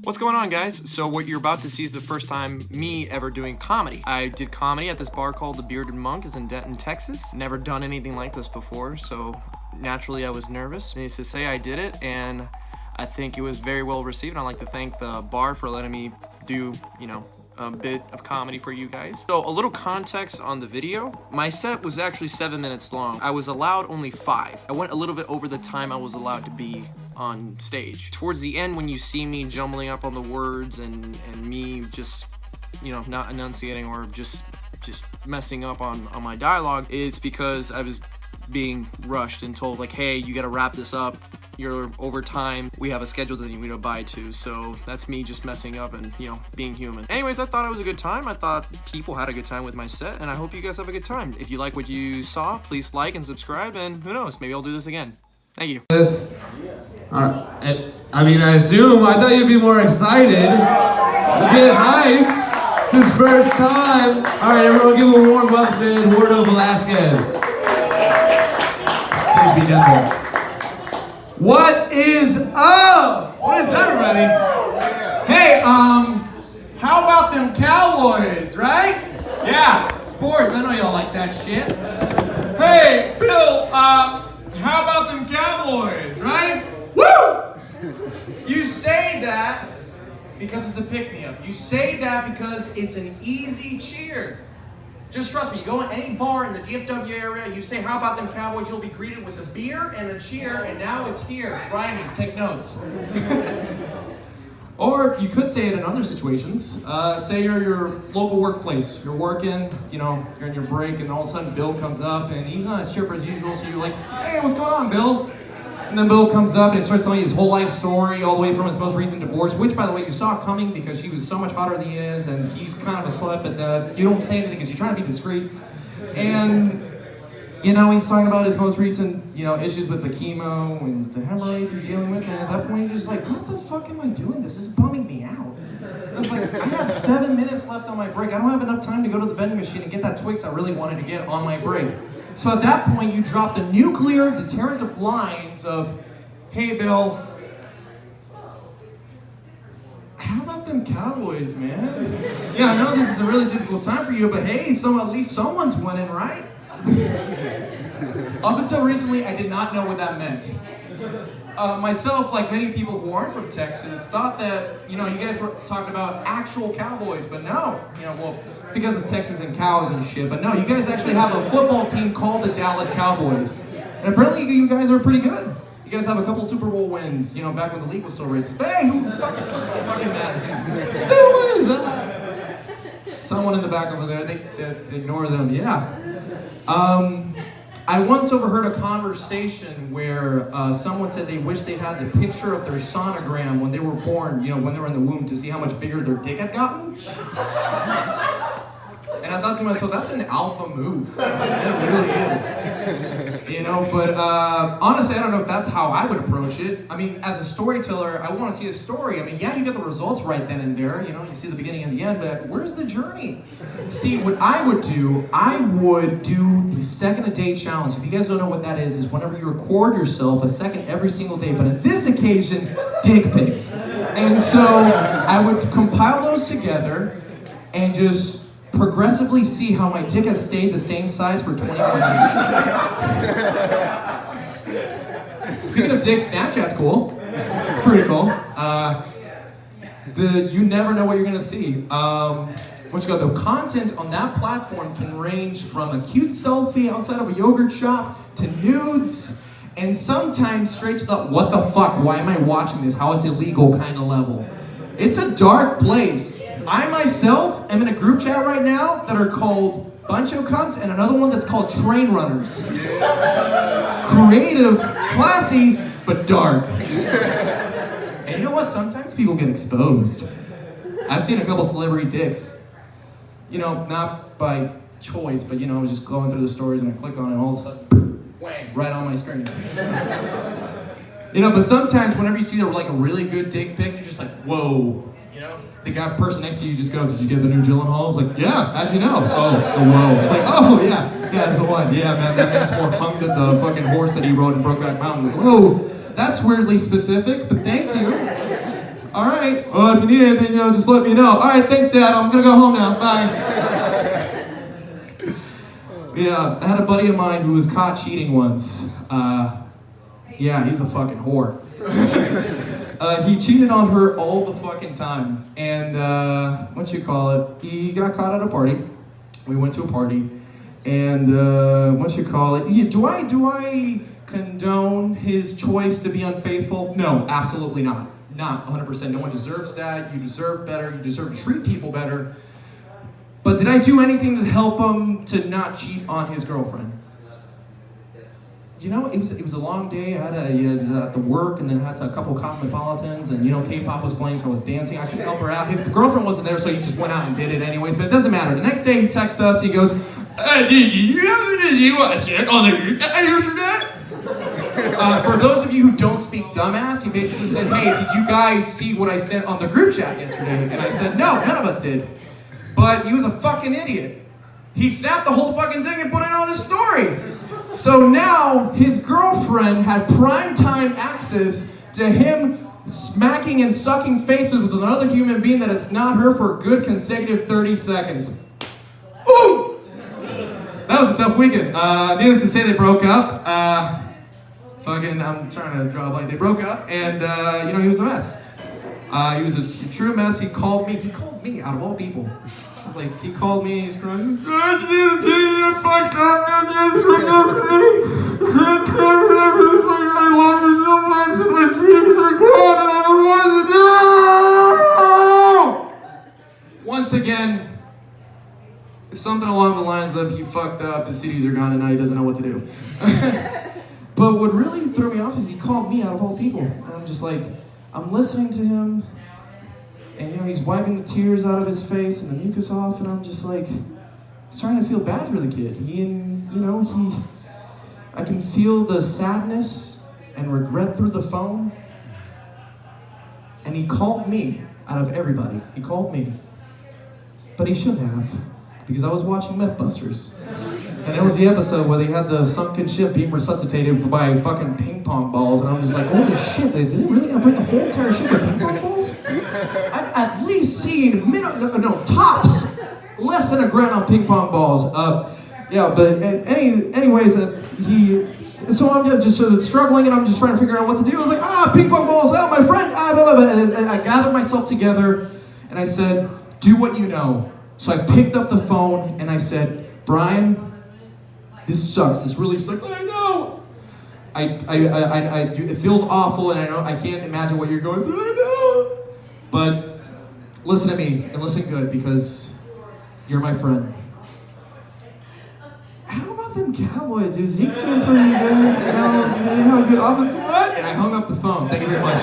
What's going on, guys? So what you're about to see is the first time me ever doing comedy. I did comedy at this bar called The Bearded Monk. It's in Denton, Texas. Never done anything like this before, so naturally I was nervous. Needless to say, I did it, and I think it was very well received. And I'd like to thank the bar for letting me do, a bit of comedy for you guys. So a little context on the video. My set was actually 7 minutes long. I was allowed only 5. I went a little bit over the time I was allowed to be on stage. Towards the end, when you see me jumbling up on the words and me just, not enunciating or just messing up on my dialogue, it's because I was being rushed and told, like, hey, you gotta wrap this up. You're over time. We have a schedule that you need to abide to. So that's me just messing up and, being human. Anyways, I thought it was a good time. I thought people had a good time with my set, and I hope you guys have a good time. If you like what you saw, please like and subscribe, and who knows, maybe I'll do this again. Thank you. I thought you'd be more excited. Get hyped. It's his first time. All right, everyone give a warm welcome to Eduardo Velasquez. Please be gentle. What is up? What is up, everybody? Hey, how about them Cowboys, right? Yeah, sports, I know y'all like that shit. Hey, Bill, how about them Cowboys, right? Woo! You say that because it's a pick-me-up. You say that because it's an easy cheer. Just trust me, you go in any bar in the DFW area, you say, how about them Cowboys, you'll be greeted with a beer and a cheer, and now it's here. Rhyming, take notes. Or you could say it in other situations. Say you're your local workplace. You're working, you're in your break, and all of a sudden Bill comes up, and he's not as chipper as usual, so you're like, hey, what's going on, Bill? And then Bill comes up and starts telling you his whole life story, all the way from his most recent divorce, which, by the way, you saw coming because she was so much hotter than he is, and he's kind of a slut, but you don't say anything because you're trying to be discreet. And, he's talking about his most recent, issues with the chemo and the hemorrhoids he's dealing with, and at that point, you're just like, what the fuck am I doing? This is bumming me out. I was like, I have 7 minutes left on my break. I don't have enough time to go to the vending machine and get that Twix I really wanted to get on my break. So at that point, you drop the nuclear deterrent lines of, hey, Bill, how about them Cowboys, man? Yeah, I know this is a really difficult time for you, but hey, at least someone's winning, right? Up until recently, I did not know what that meant. Myself, like many people who aren't from Texas, thought that, you guys were talking about actual Cowboys, but no, because of Texas and cows and shit, but no, you guys actually have a football team called the Dallas Cowboys. And apparently you guys are pretty good. You guys have a couple Super Bowl wins, back when the league was still racist. But hey, who fucking matter? Still is. Someone in the back over there, they ignore them, yeah. I once overheard a conversation where someone said they wish they had the picture of their sonogram when they were born, when they were in the womb, to see how much bigger their dick had gotten. And I thought to myself, that's an alpha move. It really is. But honestly, I don't know if that's how I would approach it. I mean, as a storyteller, I want to see a story. I mean, yeah, you get the results right then and there. You see the beginning and the end, but where's the journey? See, what I would do the second a day challenge. If you guys don't know what that is whenever you record yourself a second every single day, but on this occasion, dick pics. And so I would compile those together and just progressively see how my dick has stayed the same size for 21 years. Speaking of dicks, Snapchat's cool. It's pretty cool. You never know what you're gonna see. The content on that platform can range from a cute selfie outside of a yogurt shop to nudes, and sometimes straight to the what the fuck, why am I watching this? How is it illegal kind of level. It's a dark place. I myself am in a group chat right now that are called Buncho Cunts and another one that's called Train Runners. Creative, classy, but dark. And you know what? Sometimes people get exposed. I've seen a couple celebrity dicks. Not by choice, but I was just going through the stories and I click on it and all of a sudden, whang, right on my screen. But sometimes whenever you see a really good dick pic, you're just like, whoa. The person next to you just go, did you get the new Gyllenhaal? It's like, yeah, how'd you know? Oh, whoa. Like, oh, yeah, that's the one. Yeah, man, that man's more hung than the fucking horse that he rode in Brokeback Mountain. Whoa, that's weirdly specific, but thank you. All right. Well, if you need anything, just let me know. All right, thanks, Dad. I'm gonna go home now. Bye. Yeah, I had a buddy of mine who was caught cheating once. Yeah, he's a fucking whore. He cheated on her all the fucking time. And, he got caught at a party. We went to a party. And, do I condone his choice to be unfaithful? No, absolutely not. Not 100%. No one deserves that. You deserve better. You deserve to treat people better. But did I do anything to help him to not cheat on his girlfriend? It was a long day. I was at the work, and then had a couple of cosmopolitans, and K-pop was playing, so I was dancing. I couldn't help her out. His girlfriend wasn't there, so he just went out and did it anyways. But it doesn't matter. The next day, he texts us. He goes, "Did you watch it on the internet?" For those of you who don't speak dumbass, he basically said, "Hey, did you guys see what I sent on the group chat yesterday?" And I said, "No, none of us did." But he was a fucking idiot. He snapped the whole fucking thing and put it on his story. So now his girlfriend had primetime access to him smacking and sucking faces with another human being that it's not her for a good consecutive 30 seconds. Ooh! That was a tough weekend. Needless to say, they broke up. I'm trying to draw a blank. They broke up, and he was a mess. He was a true mess. He called me out of all people. He called me, he's crying. Once again, something along the lines of he fucked up, his CDs are gone, and now he doesn't know what to do. But what really threw me off is he called me out of all people. And I'm just I'm listening to him. And he's wiping the tears out of his face and the mucus off, and I'm just starting to feel bad for the kid. I can feel the sadness and regret through the phone. And he called me out of everybody. He called me. But he shouldn't have, because I was watching Mythbusters. And it was the episode where they had the sunken ship being resuscitated by fucking ping pong balls, and I'm just holy shit, they really gonna break the whole entire ship with ping pong balls? I've at least seen tops less than a grand on ping pong balls. So I'm just sort of struggling, and I'm just trying to figure out what to do. I was ping pong balls, my friend, blah, blah, blah. And I gathered myself together, and I said, do what you know. So I picked up the phone, and I said, Brian, this sucks. This really sucks. I know. It feels awful, and I can't imagine what you're going through. I know. But listen to me, and listen good, because you're my friend. How about them Cowboys, dude? Zeke's doing pretty good. They have a good offensive line. And I hung up the phone. Thank you very much.